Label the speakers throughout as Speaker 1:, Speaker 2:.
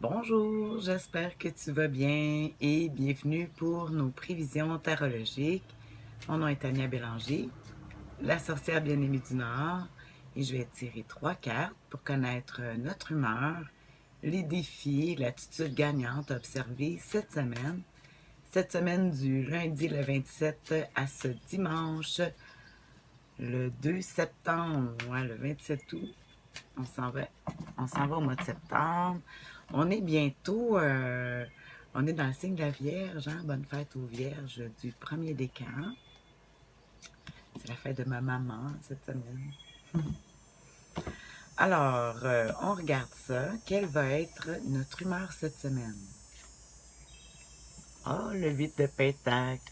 Speaker 1: Bonjour, j'espère que tu vas bien et bienvenue pour nos prévisions tarologiques. Mon nom est Tania Bélanger, la sorcière bien-aimée du Nord, et je vais tirer 3 cartes pour connaître notre humeur, les défis, l'attitude gagnante à observer cette semaine du lundi le 27 à ce dimanche le 2 septembre, ouais, le 27 août. On s'en va, on s'en va au mois de septembre. On est bientôt, on est dans le signe de la Vierge, hein? Bonne fête aux Vierges du 1er décan. C'est la fête de ma maman cette semaine. Alors, on regarde ça. Quelle va être notre humeur cette semaine? Oh, le 8 de Pentacle.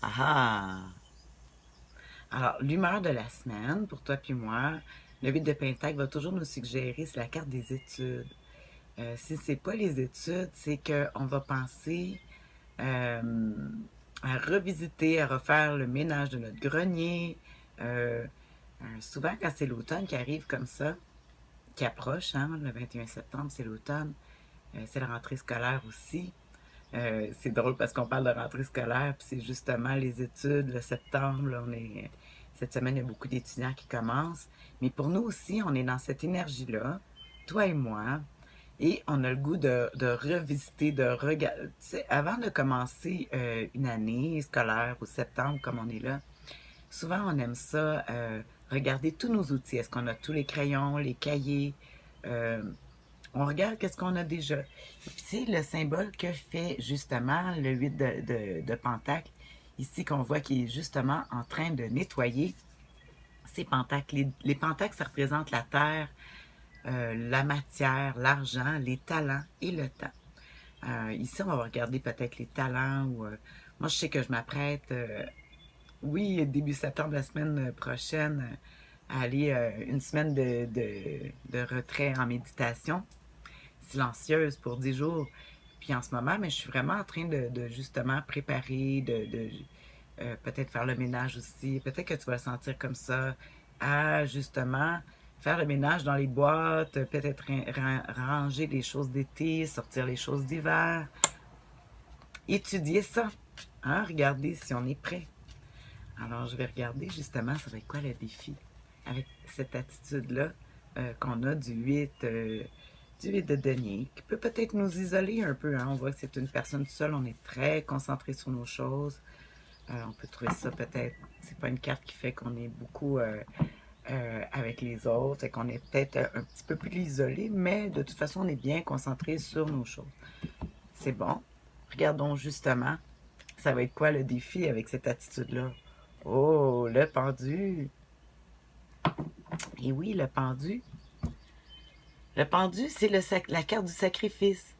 Speaker 1: Ah ah! Alors, l'humeur de la semaine, pour toi puis moi, le 8 de Pentacle va toujours nous suggérer, c'est la carte des études. Si c'est pas les études, c'est qu'on va penser à revisiter, à refaire le ménage de notre grenier. Euh, Souvent, quand c'est l'automne qui arrive comme ça, qui approche, hein, le 21 septembre, c'est l'automne, c'est la rentrée scolaire aussi. C'est drôle parce qu'on parle de rentrée scolaire, puis c'est justement les études, le septembre, là, cette semaine, il y a beaucoup d'étudiants qui commencent. Mais pour nous aussi, on est dans cette énergie-là, toi et moi, et on a le goût de revisiter, de regarder. Avant de commencer une année scolaire au septembre, comme on est là, souvent on aime ça, regarder tous nos outils. Est-ce qu'on a tous les crayons, les cahiers? Euh, on regarde qu'est-ce qu'on a déjà. Puis c'est le symbole que fait justement le 8 de Pentacle, ici qu'on voit qui est justement en train de nettoyer ces pentacles. Les pentacles, ça représente la terre, la matière, l'argent, les talents et le temps. Ici, on va regarder peut-être les talents ou moi, je sais que je m'apprête, oui, début septembre, la semaine prochaine, à aller une semaine de retrait en méditation silencieuse pour 10 jours. Puis en ce moment, mais je suis vraiment en train de justement préparer, de peut-être faire le ménage aussi. Peut-être que tu vas le sentir comme ça, à justement faire le ménage dans les boîtes, peut-être ranger les choses d'été, sortir les choses d'hiver, étudier ça, hein, regarder si on est prêt. Alors je vais regarder justement, ça va être quoi le défi avec cette attitude-là qu'on a du 8 de denier, qui peut peut-être nous isoler un peu. Hein? On voit que c'est une personne seule, on est très concentré sur nos choses. On peut trouver ça peut-être, c'est pas une carte qui fait qu'on est beaucoup avec les autres et qu'on est peut-être un petit peu plus isolé, mais de toute façon, on est bien concentré sur nos choses. C'est bon. Regardons justement, ça va être quoi le défi avec cette attitude-là? Oh, le pendu. Et oui, le pendu. Le pendu, c'est la carte du sacrifice.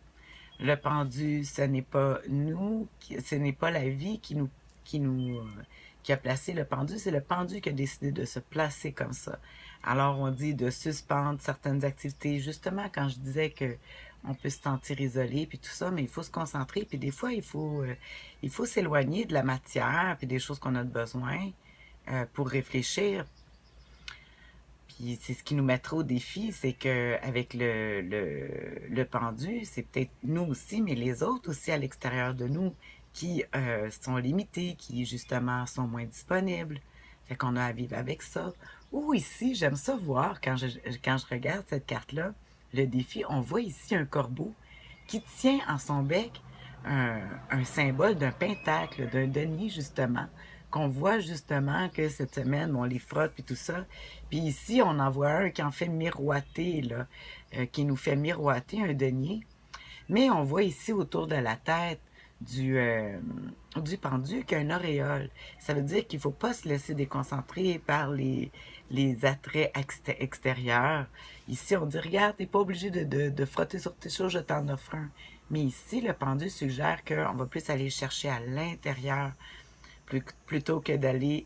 Speaker 1: Le pendu, ce n'est pas nous, ce n'est pas la vie qui nous, qui a placé le pendu, c'est le pendu qui a décidé de se placer comme ça. Alors on dit de suspendre certaines activités. Justement, quand je disais que on peut se sentir isolé puis tout ça, mais il faut se concentrer puis des fois il faut s'éloigner de la matière puis des choses qu'on a besoin pour réfléchir. Puis c'est ce qui nous mettra au défi, c'est que avec le pendu, c'est peut-être nous aussi, mais les autres aussi à l'extérieur de nous qui sont limités, qui justement sont moins disponibles. Fait qu'on a à vivre avec ça. Ou ici, j'aime ça voir quand je regarde cette carte-là, le défi, on voit ici un corbeau qui tient en son bec un symbole d'un pentacle, d'un denier justement, qu'on voit justement que cette semaine, on les frotte puis tout ça. Puis ici, on en voit un qui en fait miroiter, là, qui nous fait miroiter un denier. Mais on voit ici autour de la tête du pendu qu'il y a une auréole. Ça veut dire qu'il ne faut pas se laisser déconcentrer par les attraits extérieurs. Ici, on dit, regarde, tu n'es pas obligé de frotter sur tes choses, je t'en offre un. Mais ici, le pendu suggère qu'on va plus aller chercher à l'intérieur plutôt que d'aller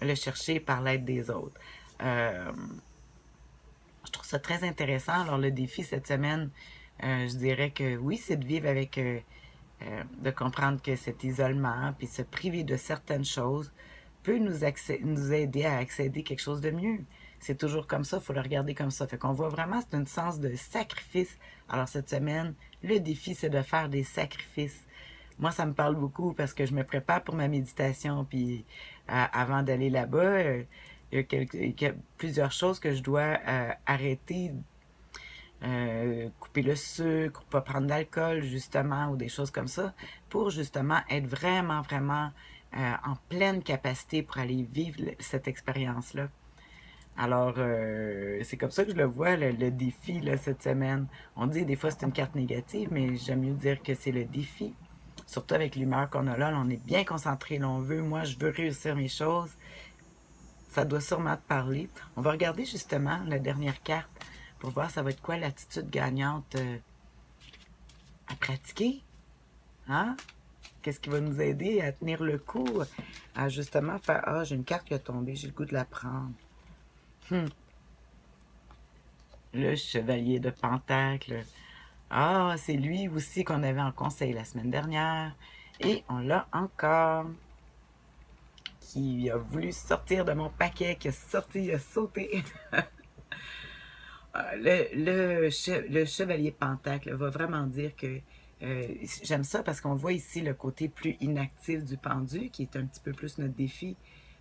Speaker 1: le chercher par l'aide des autres. Euh, je trouve ça très intéressant. Alors, le défi cette semaine, je dirais que oui, c'est de vivre avec, de comprendre que cet isolement, puis se priver de certaines choses, peut nous aider à accéder à quelque chose de mieux. c'est toujours comme ça, il faut le regarder comme ça. Fait qu'on voit vraiment, c'est un sens de sacrifice. Alors cette semaine, le défi, c'est de faire des sacrifices. Moi, ça me parle beaucoup parce que je me prépare pour ma méditation, puis avant d'aller là-bas, il y a plusieurs choses que je dois arrêter, couper le sucre, pas prendre d'alcool, justement, ou des choses comme ça, pour justement être vraiment, vraiment en pleine capacité pour aller vivre cette expérience-là. Alors, c'est comme ça que je le vois, le défi, là, cette semaine. On dit des fois c'est une carte négative, mais j'aime mieux dire que c'est le défi. Surtout avec l'humeur qu'on a là, on est bien concentré, là, moi, je veux réussir mes choses. Ça doit sûrement te parler. On va regarder justement la dernière carte pour voir ça va être quoi l'attitude gagnante à pratiquer. Hein? Qu'est-ce qui va nous aider à tenir le coup, à justement faire ah, j'ai une carte qui a tombé, j'ai le goût de la prendre. Hum, Le chevalier de Pentacle. Ah, c'est lui aussi qu'on avait en conseil la semaine dernière. Et on l'a encore. Qui a voulu sortir de mon paquet, qui a sorti, il a sauté. Le chevalier Pentacle va vraiment dire que j'aime ça parce qu'on voit ici le côté plus inactif du pendu, qui est un petit peu plus notre défi.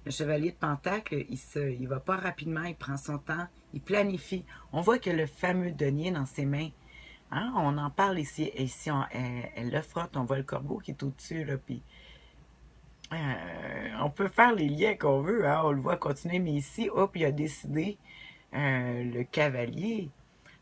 Speaker 1: Le chevalier de Pentacle, il va pas rapidement, il prend son temps, il planifie. On voit que le fameux denier dans ses mains, hein, on en parle ici, et ici elle le frotte, on voit le corbeau qui est au-dessus, là, puis on peut faire les liens qu'on veut, hein, on le voit continuer, mais ici, hop, il a décidé, le cavalier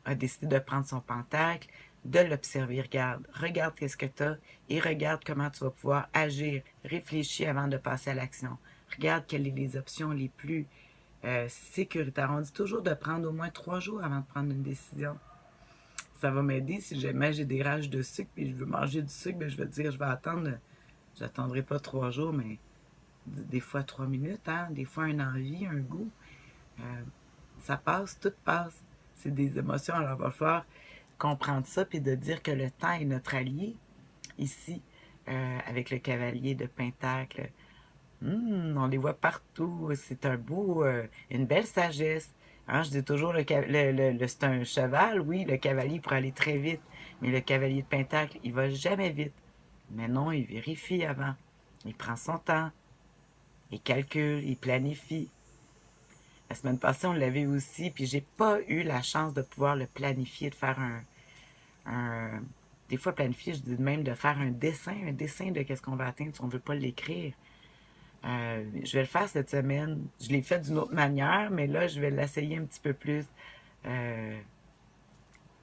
Speaker 1: a décidé de prendre son pentacle, de l'observer. Regarde qu'est-ce que tu as et regarde comment tu vas pouvoir agir. Réfléchis avant de passer à l'action. Regarde quelles sont les options les plus sécuritaires. On dit toujours de prendre au moins 3 jours avant de prendre une décision. Ça va m'aider si jamais j'ai des rages de sucre et je veux manger du sucre, ben je vais dire je vais attendre. J'attendrai pas 3 jours, mais des fois 3 minutes, hein? Des fois une envie, un goût. Euh, Ça passe, tout passe. C'est des émotions, alors il va falloir comprendre ça, puis de dire que le temps est notre allié, ici, avec le cavalier de Pentacle. On les voit partout, c'est une belle sagesse. Hein, je dis toujours, c'est un cheval, oui, le cavalier pour aller très vite, mais le cavalier de Pentacle, il va jamais vite. Mais non, il vérifie avant, il prend son temps, il calcule, il planifie. La semaine passée, on l'avait aussi, puis j'ai pas eu la chance de pouvoir le planifier, de faire un des fois planifier, je dis même de faire un dessin de qu'est-ce qu'on va atteindre si on veut pas l'écrire. Je vais le faire cette semaine. Je l'ai fait d'une autre manière, mais là, je vais l'essayer un petit peu plus. Euh,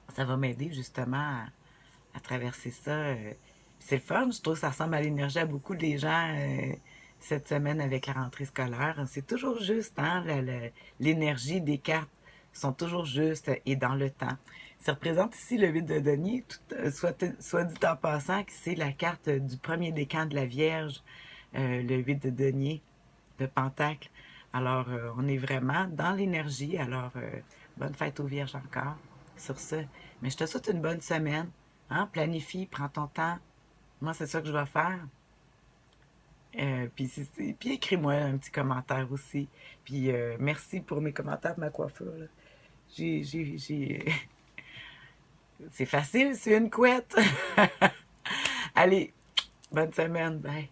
Speaker 1: Ça va m'aider justement à traverser ça. C'est le fun, je trouve que ça ressemble à l'énergie à beaucoup des gens cette semaine avec la rentrée scolaire. C'est toujours juste, hein, l'énergie des cartes sont toujours justes et dans le temps. Ça représente ici le 8 de denier, soit dit en passant que c'est la carte du premier décan de la Vierge, le 8 de denier de Pentacle. Alors, on est vraiment dans l'énergie. Alors, bonne fête aux Vierges encore sur ce. Mais je te souhaite une bonne semaine. Hein? Planifie, prends ton temps. Moi, c'est ça que je vais faire. Puis écris-moi un petit commentaire aussi. Puis merci pour mes commentaires de ma coiffure. Là. J'ai... C'est facile, c'est une couette. Allez, bonne semaine. Bye.